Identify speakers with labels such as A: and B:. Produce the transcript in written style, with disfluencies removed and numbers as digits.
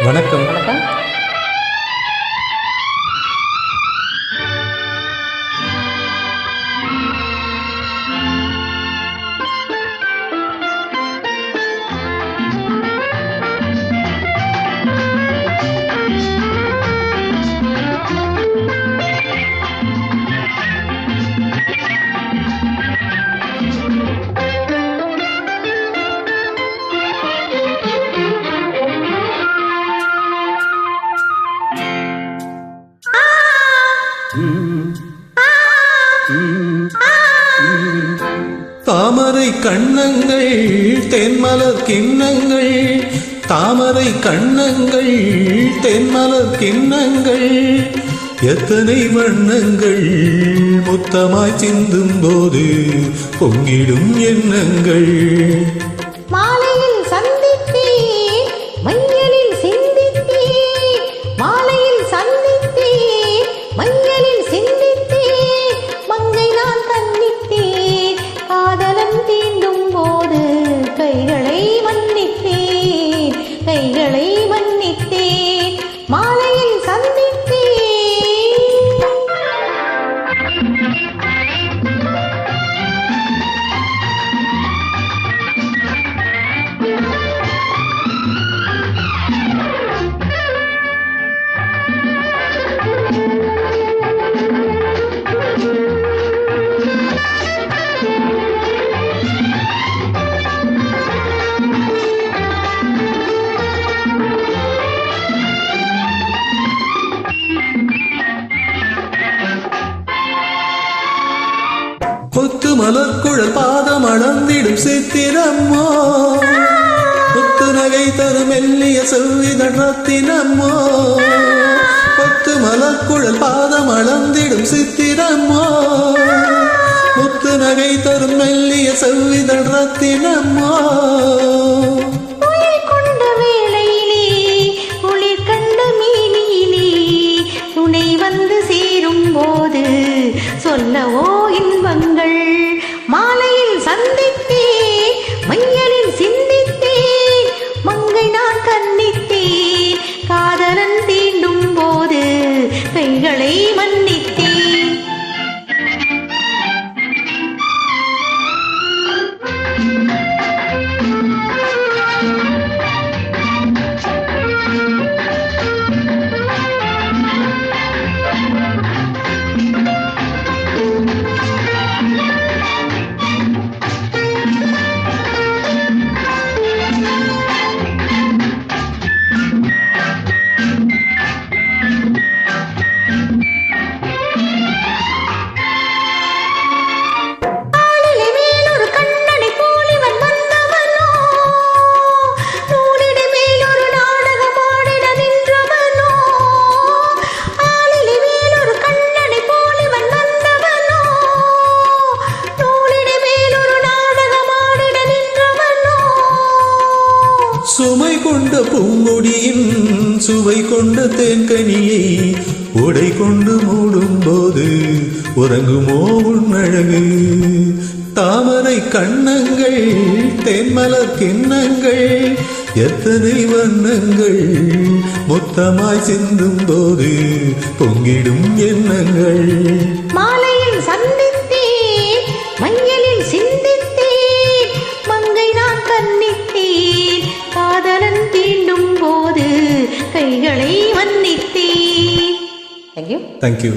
A: வணக்கம்.
B: வணக்கம்.
A: தாமரை கண்ணங்கள் தென்மலர் கிண்ணங்கள், தாமரை கண்ணங்கள் தென்மலர் கிண்ணங்கள், எத்தனை வண்ணங்கள் முத்தமாய் சிந்தும் போது பொங்கிடும் எண்ணங்கள்.
B: மாலையில் சந்தித்தேன் மையலில் சிந்தித்தேன், மாலையில் சந்தித்தேன் மையலில் சிந்தித்தேன், மங்கை நான் கண்ணித்தேன் காதலன் தீண்டும் போது கைகளை மன்னித்தேன், கைகளை மன்னித்தேன், மாலையில் சந்தித்தேன்.
A: கொத்து மலர்குழல் பாதம் அளந்திடும் சித்திரம்மோ, கொத்து நகை தரும் மெல்லிய செவ்விதழ் ரத்தினம்மோ, கொத்து மலர்குழல் பாதம் அளந்திடும் சித்திரம்மோ, கொத்து நகை தரும் மெல்லிய செவ்விதழ் ரத்தினம்மோ.
B: துணை வந்து சேரும் போது சொல்லவோ இன்பங்கள், மாலையில் சந்தித்தேன் மையலில் சிந்தித்தேன், மங்கை நான் கண்ணித்தேன் காதலன் தீண்டும் போது கைகளை மன்னித்தேன்.
A: சுமை கொண்ட பூங்கொடியின் சுவை கொண்ட தேன்கனியை உடை கொண்டு மூடும் போது உறங்குமோ உன்னழகு. தாமரை கண்ணங்கள் தென்மலர் கிண்ணங்கள், எத்தனை வண்ணங்கள் மொத்தமாய் சிந்தும் போது பொங்கிடும் எண்ணங்கள்.
B: மாலையில் சந்தித்தேன் மையலில் சிந்தித்தேன், மங்கை நான் கண்ணித்தேன் காதலன் தீண்டும் போது கைகளை மன்னித்தேன்.
A: Thank you.